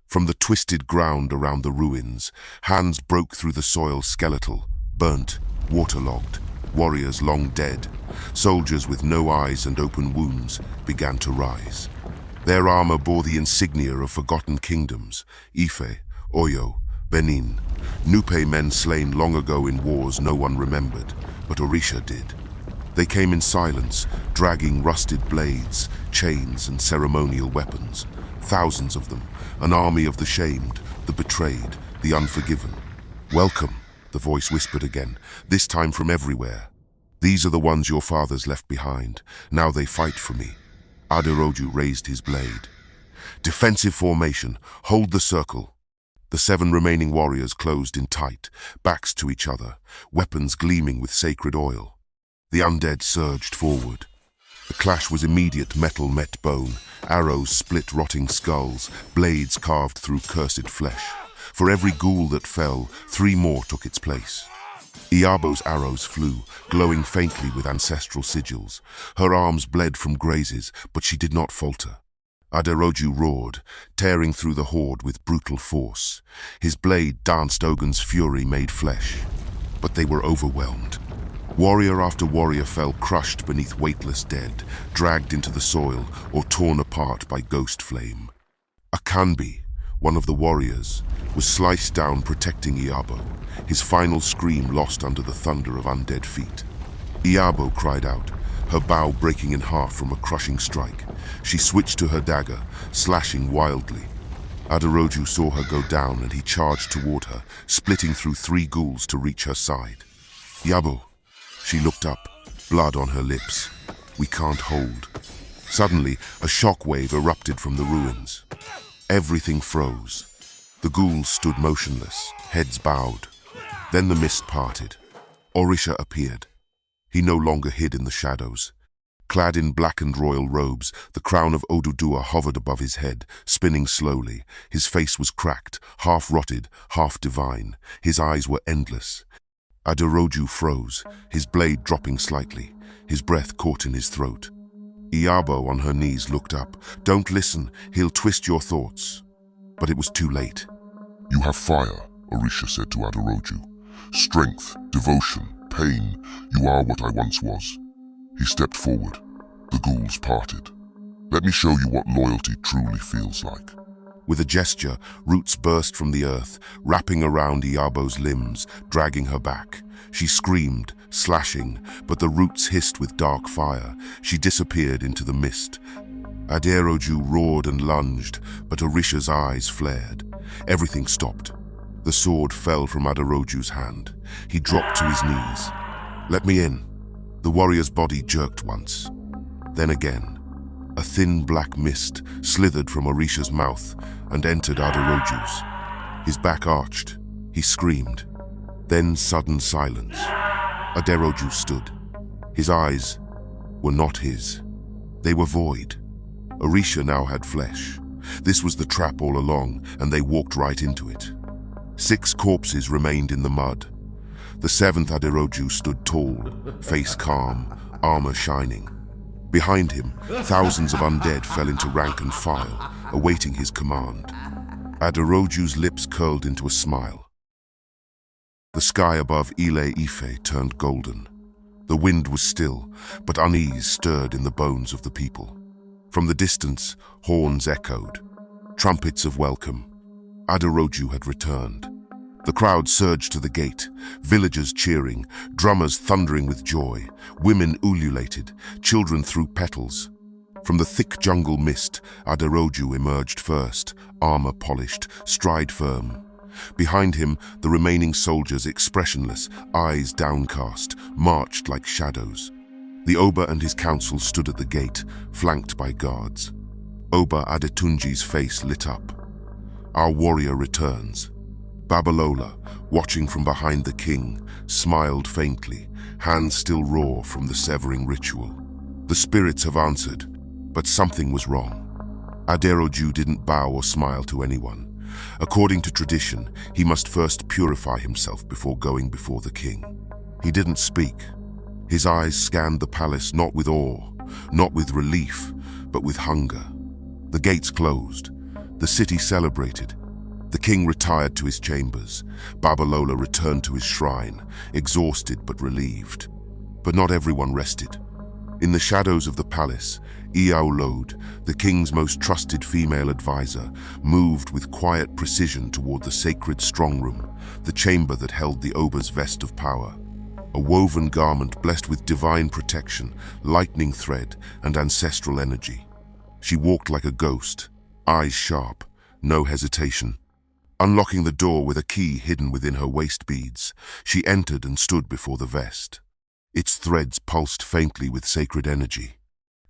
From the twisted ground around the ruins, hands broke through the soil, skeletal, burnt, waterlogged. Warriors long dead, soldiers with no eyes and open wounds, began to rise. Their armor bore the insignia of forgotten kingdoms: Ife, Oyo, Benin. Nupe men slain long ago in wars no one remembered, but Orisha did. They came in silence, dragging rusted blades, chains, and ceremonial weapons. Thousands of them, an army of the shamed, the betrayed, the unforgiven. "Welcome," the voice whispered again, this time from everywhere. "These are the ones your fathers left behind. Now they fight for me." Aderoju raised his blade. "Defensive formation, hold the circle." The 7 remaining warriors closed in tight, backs to each other, weapons gleaming with sacred oil. The undead surged forward. The clash was immediate. Metal met bone, arrows split rotting skulls, blades carved through cursed flesh. For every ghoul that fell, 3 more took its place. Iyabo's arrows flew, glowing faintly with ancestral sigils. Her arms bled from grazes, but she did not falter. Aderoju roared, tearing through the horde with brutal force. His blade danced Ogun's fury made flesh. But they were overwhelmed. Warrior after warrior fell, crushed beneath weightless dead, dragged into the soil or torn apart by ghost flame. Akanbi, one of the warriors, was sliced down protecting Iyabo, his final scream lost under the thunder of undead feet. Iyabo cried out, her bow breaking in half from a crushing strike. She switched to her dagger, slashing wildly. Aderoju saw her go down and he charged toward her, splitting through 3 ghouls to reach her side. "Iyabo," She looked up, blood on her lips. We can't hold. Suddenly, a shockwave erupted from the ruins. Everything froze. The ghouls stood motionless, heads bowed. Then the mist parted. Orisha appeared. He no longer hid in the shadows. Clad in blackened royal robes, the crown of Oduduwa hovered above his head, spinning slowly. His face was cracked, half rotted, half divine. His eyes were endless. Aderoju froze, his blade dropping slightly. His breath caught in his throat. Iyabo on her knees looked up. "Don't listen, he'll twist your thoughts." But it was too late. You have fire, Orisha said to Aderoju. Strength, devotion, pain, you are what I once was. He stepped forward. The ghouls parted. Let me show you what loyalty truly feels like. With a gesture, roots burst from the earth, wrapping around Iyabo's limbs, dragging her back. She screamed, slashing, but the roots hissed with dark fire. She disappeared into the mist. Aderoju roared and lunged, but Orisha's eyes flared. Everything stopped. The sword fell from Aderoju's hand. He dropped to his knees. "Let me in." The warrior's body jerked once. Then again. A thin black mist slithered from Orisha's mouth and entered Aderoju's. His back arched. He screamed. Then sudden silence. Aderoju stood. His eyes were not his. They were void. Orisha now had flesh. This was the trap all along, and they walked right into it. 6 corpses remained in the mud. The 7th Aderoju stood tall, face calm, armor shining. Behind him, thousands of undead fell into rank and file, awaiting his command. Aderoju's lips curled into a smile. The sky above Ile-Ife turned golden. The wind was still, but unease stirred in the bones of the people. From the distance, horns echoed. Trumpets of welcome. Aderoju had returned. The crowd surged to the gate, villagers cheering, drummers thundering with joy, women ululated, children threw petals. From the thick jungle mist, Aderoju emerged first, armor polished, stride firm. Behind him, the remaining soldiers, expressionless, eyes downcast, marched like shadows. The Oba and his council stood at the gate, flanked by guards. Oba Adetunji's face lit up. "Our warrior returns." Babalola, watching from behind the king, smiled faintly, hands still raw from the severing ritual. The spirits have answered, but something was wrong. Aderoju didn't bow or smile to anyone. According to tradition, he must first purify himself before going before the king. He didn't speak. His eyes scanned the palace not with awe, not with relief, but with hunger. The gates closed. The city celebrated. The king retired to his chambers. Babalola returned to his shrine, exhausted but relieved. But not everyone rested. In the shadows of the palace, Iyabo, the king's most trusted female advisor, moved with quiet precision toward the sacred strongroom, the chamber that held the Oba's vest of power. A woven garment blessed with divine protection, lightning thread, and ancestral energy. She walked like a ghost, eyes sharp, no hesitation. Unlocking the door with a key hidden within her waist beads, she entered and stood before the vest. Its threads pulsed faintly with sacred energy.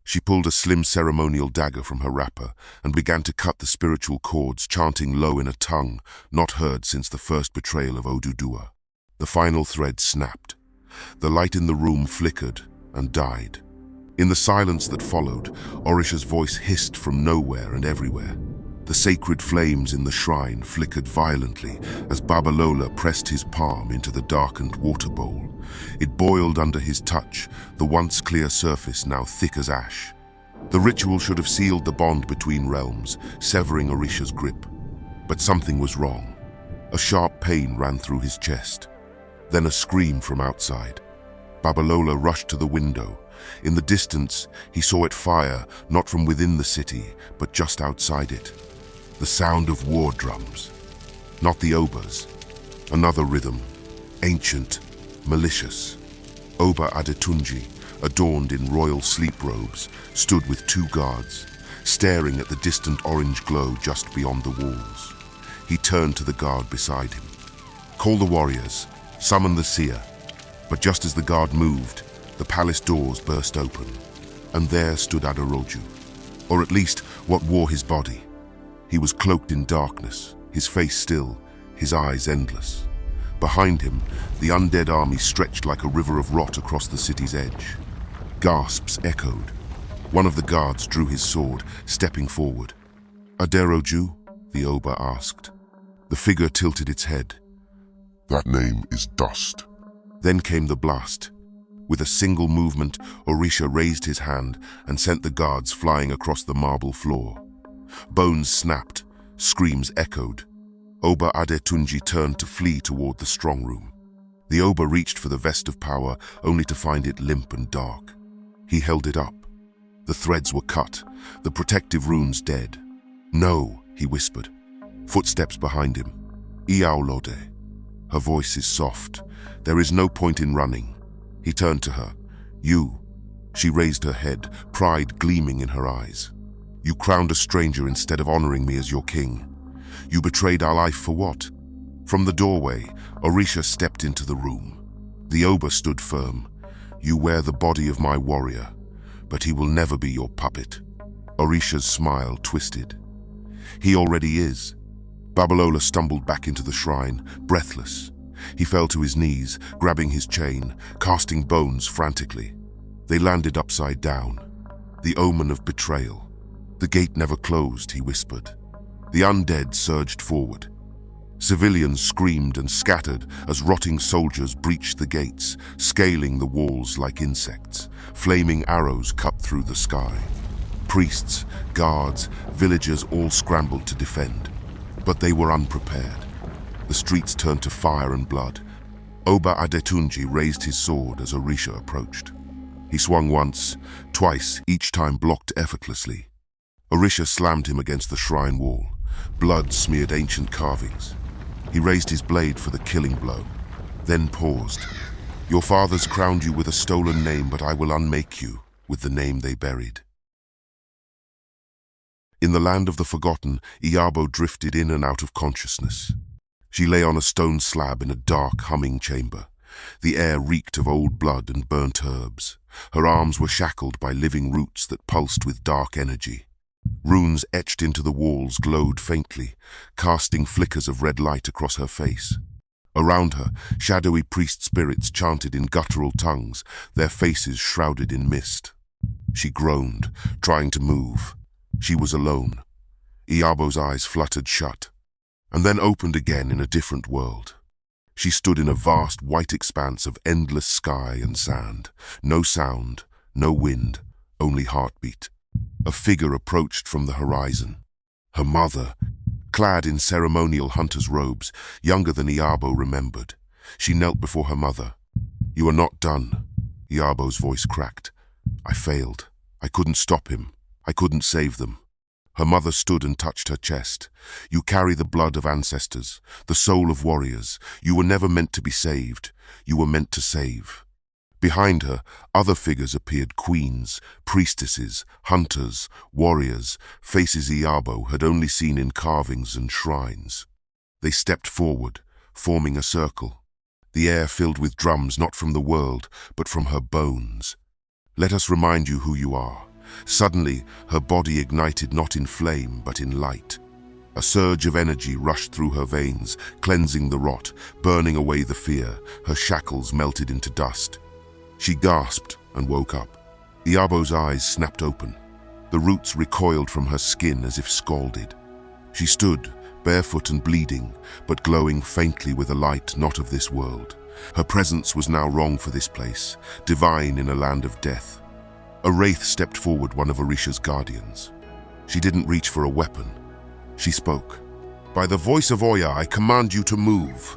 She pulled a slim ceremonial dagger from her wrapper and began to cut the spiritual cords, chanting low in a tongue not heard since the first betrayal of Oduduwa. The final thread snapped. The light in the room flickered and died. In the silence that followed, Orisha's voice hissed from nowhere and everywhere. The sacred flames in the shrine flickered violently as Babalola pressed his palm into the darkened water bowl. It boiled under his touch, the once clear surface now thick as ash. The ritual should have sealed the bond between realms, severing Orisha's grip. But something was wrong. A sharp pain ran through his chest. Then a scream from outside. Babalola rushed to the window. In the distance, he saw it fire, not from within the city, but just outside it. The sound of war drums. Not the Oba's. Another rhythm. Ancient, malicious. Oba Adetunji, adorned in royal sleep robes, stood with 2 guards, staring at the distant orange glow just beyond the walls. He turned to the guard beside him. "Call the warriors. Summon the seer." But just as the guard moved, the palace doors burst open, and there stood Aderoju, or at least what wore his body. He was cloaked in darkness, his face still, his eyes endless. Behind him, the undead army stretched like a river of rot across the city's edge. Gasps echoed. One of the guards drew his sword, stepping forward. "Aderoju?" the Oba asked. The figure tilted its head. That name is dust. Then came the blast. With a single movement, Orisha raised his hand and sent the guards flying across the marble floor. Bones snapped, screams echoed. Oba Adetunji turned to flee toward the strong room. The Oba reached for the vest of power, only to find it limp and dark. He held it up. The threads were cut, the protective runes dead. "No," he whispered. Footsteps behind him. "Iabo." Her voice is soft. "There is no point in running." He turned to her. "You." She raised her head, pride gleaming in her eyes. "You crowned a stranger instead of honoring me as your king. You betrayed Ile-Ife for what?" From the doorway, Orisha stepped into the room. The Oba stood firm. "You wear the body of my warrior, but he will never be your puppet." Orisha's smile twisted. "He already is." Babalola stumbled back into the shrine, breathless. He fell to his knees, grabbing his chain, casting bones frantically. They landed upside down. The omen of betrayal. "The gate never closed," he whispered. The undead surged forward. Civilians screamed and scattered as rotting soldiers breached the gates, scaling the walls like insects. Flaming arrows cut through the sky. Priests, guards, villagers all scrambled to defend. But they were unprepared. The streets turned to fire and blood. Oba Adetunji raised his sword as Orisha approached. He swung once, twice, each time blocked effortlessly. Orisha slammed him against the shrine wall. Blood smeared ancient carvings. He raised his blade for the killing blow, then paused. "Your fathers crowned you with a stolen name, but I will unmake you with the name they buried." In the land of the forgotten, Iyabo drifted in and out of consciousness. She lay on a stone slab in a dark, humming chamber. The air reeked of old blood and burnt herbs. Her arms were shackled by living roots that pulsed with dark energy. Runes etched into the walls glowed faintly, casting flickers of red light across her face. Around her, shadowy priest spirits chanted in guttural tongues, their faces shrouded in mist. She groaned, trying to move. She was alone. Iyabo's eyes fluttered shut, and then opened again in a different world. She stood in a vast white expanse of endless sky and sand. No sound, no wind, only heartbeat. A figure approached from the horizon. Her mother, clad in ceremonial hunter's robes, younger than Iabo remembered. She knelt before her mother. "You are not done." Iabo's voice cracked. "I failed. I couldn't stop him. I couldn't save them." Her mother stood and touched her chest. "You carry the blood of ancestors, the soul of warriors. You were never meant to be saved. You were meant to save." Behind her, other figures appeared: queens, priestesses, hunters, warriors, faces Iabo had only seen in carvings and shrines. They stepped forward, forming a circle. The air filled with drums not from the world, but from her bones. "Let us remind you who you are." Suddenly, her body ignited not in flame, but in light. A surge of energy rushed through her veins, cleansing the rot, burning away the fear. Her shackles melted into dust. She gasped and woke up. Iabo's eyes snapped open. The roots recoiled from her skin as if scalded. She stood, barefoot and bleeding, but glowing faintly with a light not of this world. Her presence was now wrong for this place, divine in a land of death. A wraith stepped forward, one of Orisha's guardians. She didn't reach for a weapon. She spoke. "By the voice of Oya, I command you to move."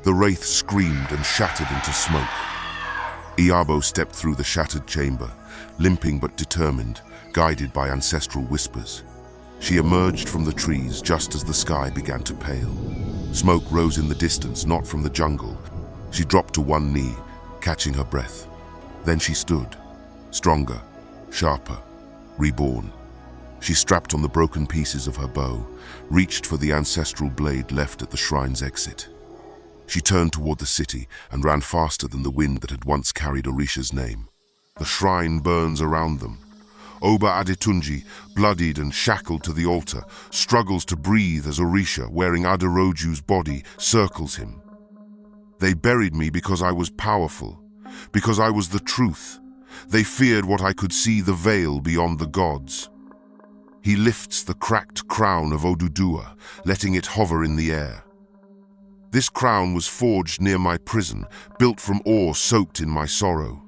The wraith screamed and shattered into smoke. Iabo stepped through the shattered chamber, limping but determined, guided by ancestral whispers. She emerged from the trees just as the sky began to pale. Smoke rose in the distance, not from the jungle. She dropped to one knee, catching her breath. Then she stood, stronger, sharper, reborn. She strapped on the broken pieces of her bow, reached for the ancestral blade left at the shrine's exit. She turned toward the city and ran faster than the wind that had once carried Orisha's name. The shrine burns around them. Oba Adetunji, bloodied and shackled to the altar, struggles to breathe as Orisha, wearing Aderoju's body, circles him. They buried me because I was powerful, because I was the truth. They feared what I could see, the veil beyond the gods. He lifts the cracked crown of Oduduwa, letting it hover in the air. This crown was forged near my prison, built from ore soaked in my sorrow.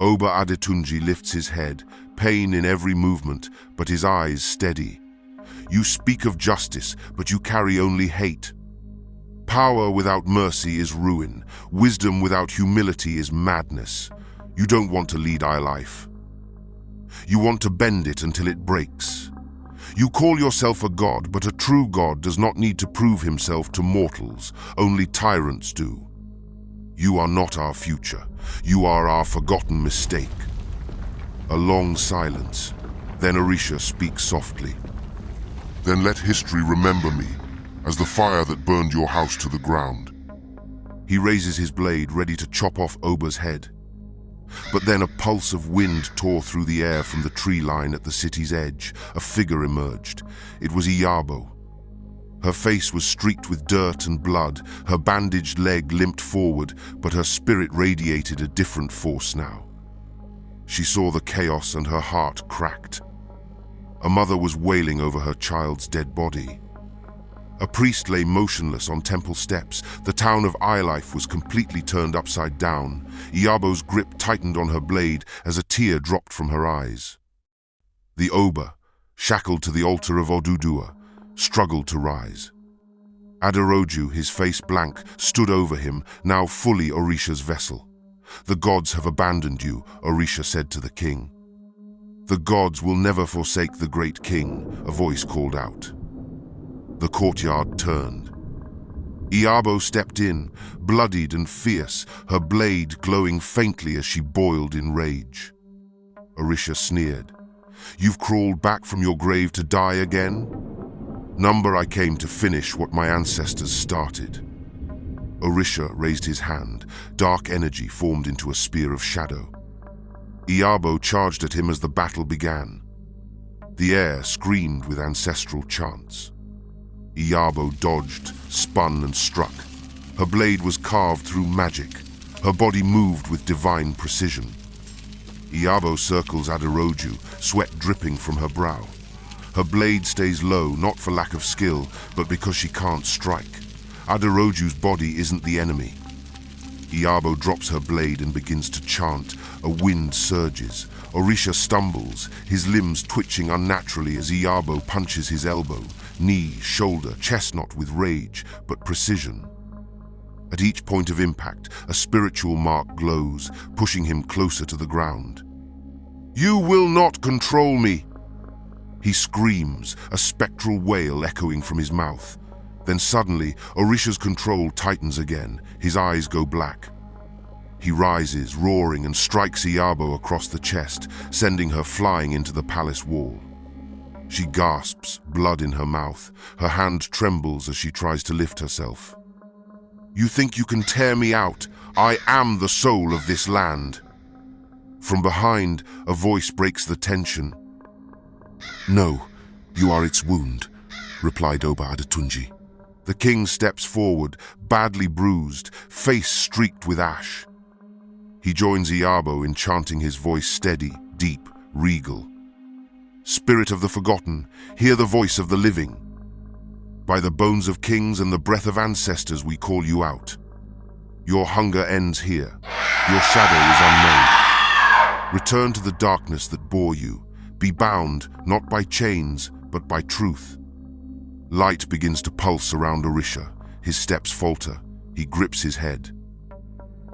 Oba Adetunji lifts his head, pain in every movement, but his eyes steady. You speak of justice, but you carry only hate. Power without mercy is ruin. Wisdom without humility is madness. You don't want to lead Ile-Ife. You want to bend it until it breaks. You call yourself a god, but a true god does not need to prove himself to mortals. Only tyrants do. You are not our future. You are our forgotten mistake. A long silence. Then Orisha speaks softly. Then let history remember me as the fire that burned your house to the ground. He raises his blade, ready to chop off Oba's head. But then a pulse of wind tore through the air from the tree line at the city's edge. A figure emerged. It was Iyabo. Her face was streaked with dirt and blood. Her bandaged leg limped forward, but her spirit radiated a different force now. She saw the chaos and her heart cracked. A mother was wailing over her child's dead body. A priest lay motionless on temple steps. The town of Ile-Ife was completely turned upside down. Iyabo's grip tightened on her blade as a tear dropped from her eyes. The Oba, shackled to the altar of Oduduwa, struggled to rise. Aderoju, his face blank, stood over him, now fully Orisha's vessel. The gods have abandoned you, Orisha said to the king. The gods will never forsake the great king, a voice called out. The courtyard turned. Iyabo stepped in, bloodied and fierce, her blade glowing faintly as she boiled in rage. Orisha sneered. You've crawled back from your grave to die again? Number, I came to finish what my ancestors started. Orisha raised his hand. Dark energy formed into a spear of shadow. Iyabo charged at him as the battle began. The air screamed with ancestral chants. Iyabo dodged, spun and struck. Her blade was carved through magic. Her body moved with divine precision. Iyabo circles Aderoju, sweat dripping from her brow. Her blade stays low, not for lack of skill, but because she can't strike. Aderoju's body isn't the enemy. Iyabo drops her blade and begins to chant. A wind surges. Orisha stumbles, his limbs twitching unnaturally as Iyabo punches his elbow, knee, shoulder, chest knot with rage, but precision. At each point of impact, a spiritual mark glows, pushing him closer to the ground. You will not control me! He screams, a spectral wail echoing from his mouth. Then suddenly, Orisha's control tightens again. His eyes go black. He rises, roaring, and strikes Iyabo across the chest, sending her flying into the palace wall. She gasps, blood in her mouth. Her hand trembles as she tries to lift herself. You think you can tear me out? I am the soul of this land. From behind, a voice breaks the tension. No, you are its wound, replied Oba Adetunji. The king steps forward, badly bruised, face streaked with ash. He joins Iyabo in chanting, his voice steady, deep, regal. Spirit of the forgotten, hear the voice of the living. By the bones of kings and the breath of ancestors we call you out. Your hunger ends here. Your shadow is unmade. Return to the darkness that bore you. Be bound, not by chains, but by truth. Light begins to pulse around Orisha. His steps falter. He grips his head.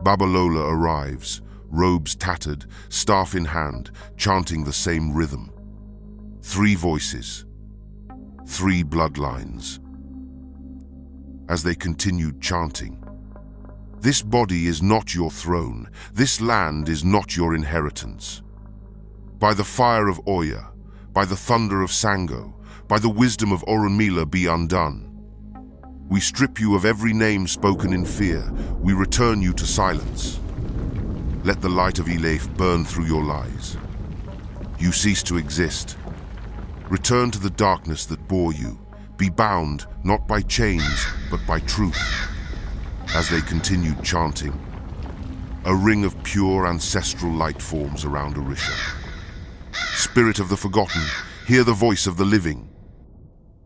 Babalola arrives, robes tattered, staff in hand, chanting the same rhythm. 3 voices, 3 bloodlines. As they continued chanting, this body is not your throne, this land is not your inheritance. By the fire of Oya, by the thunder of Sango, by the wisdom of Orunmila be undone. We strip you of every name spoken in fear. We return you to silence. Let the light of Ile-Ife burn through your lies. You cease to exist. Return to the darkness that bore you. Be bound, not by chains, but by truth. As they continued chanting, a ring of pure ancestral light forms around Orisha. Spirit of the forgotten, hear the voice of the living.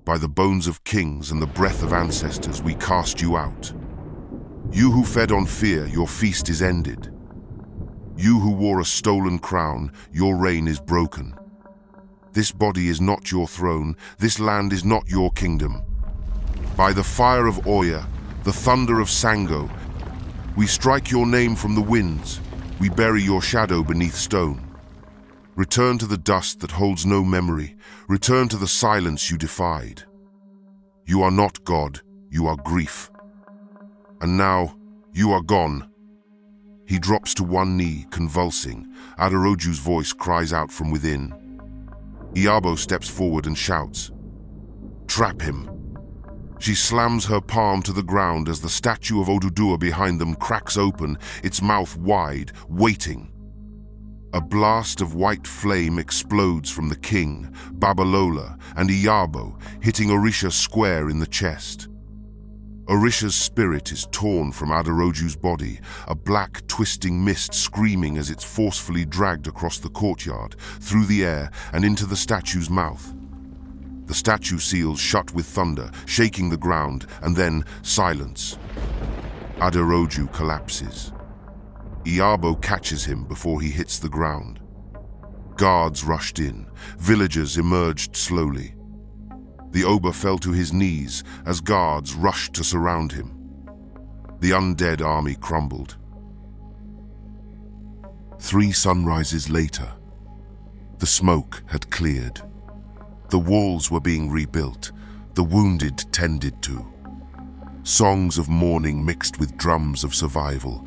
By the bones of kings and the breath of ancestors, we cast you out. You who fed on fear, your feast is ended. You who wore a stolen crown, your reign is broken. This body is not your throne, this land is not your kingdom. By the fire of Oya, the thunder of Sango, we strike your name from the winds, we bury your shadow beneath stone. Return to the dust that holds no memory, return to the silence you defied. You are not God, you are grief. And now, you are gone. He drops to one knee, convulsing. Aderoju's voice cries out from within. Iyabo steps forward and shouts, "Trap him." She slams her palm to the ground as the statue of Oduduwa behind them cracks open, its mouth wide, waiting. A blast of white flame explodes from the king, Babalola, and Iyabo, hitting Orisha square in the chest. Orisha's spirit is torn from Aderoju's body, a black, twisting mist screaming as it's forcefully dragged across the courtyard, through the air, and into the statue's mouth. The statue seals shut with thunder, shaking the ground, and then silence. Aderoju collapses. Iabo catches him before he hits the ground. Guards rushed in. Villagers emerged slowly. The Oba fell to his knees as guards rushed to surround him. The undead army crumbled. 3 sunrises later, the smoke had cleared. The walls were being rebuilt, the wounded tended to. Songs of mourning mixed with drums of survival,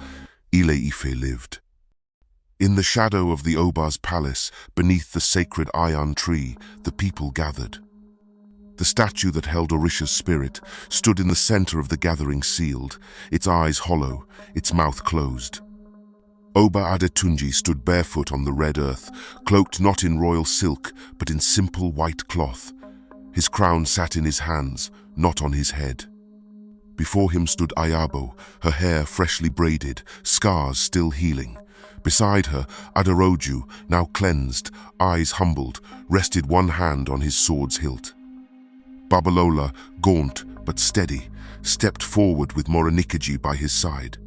Ile-Ife lived. In the shadow of the Oba's palace, beneath the sacred iron tree, the people gathered. The statue that held Orisha's spirit stood in the center of the gathering, sealed, its eyes hollow, its mouth closed. Oba Adetunji stood barefoot on the red earth, cloaked not in royal silk, but in simple white cloth. His crown sat in his hands, not on his head. Before him stood Iyabo, her hair freshly braided, scars still healing. Beside her, Aderoju, now cleansed, eyes humbled, rested one hand on his sword's hilt. Babalola, gaunt but steady, stepped forward with Moronikaji by his side.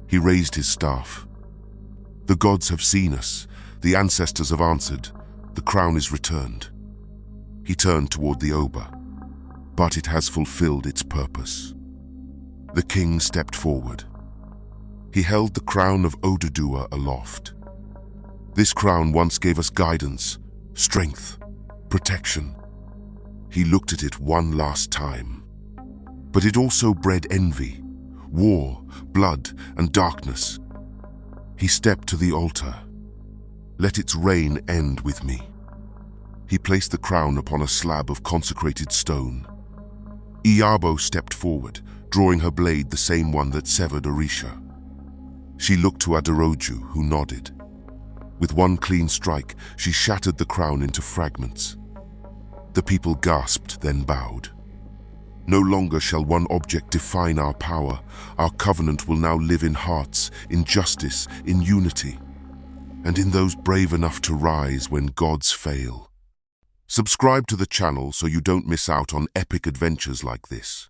He raised his staff. The gods have seen us, the ancestors have answered, the crown is returned. He turned toward the Oba, but it has fulfilled its purpose. The king stepped forward. He held the crown of Oduduwa aloft. This crown once gave us guidance, strength, protection. He looked at it one last time. But it also bred envy, war, blood, and darkness. He stepped to the altar. Let its reign end with me. He placed the crown upon a slab of consecrated stone. Iyabo stepped forward, drawing her blade, the same one that severed Orisha. She looked to Aderoju, who nodded. With one clean strike, she shattered the crown into fragments. The people gasped, then bowed. No longer shall one object define our power. Our covenant will now live in hearts, in justice, in unity, and in those brave enough to rise when gods fail. Subscribe to the channel so you don't miss out on epic adventures like this.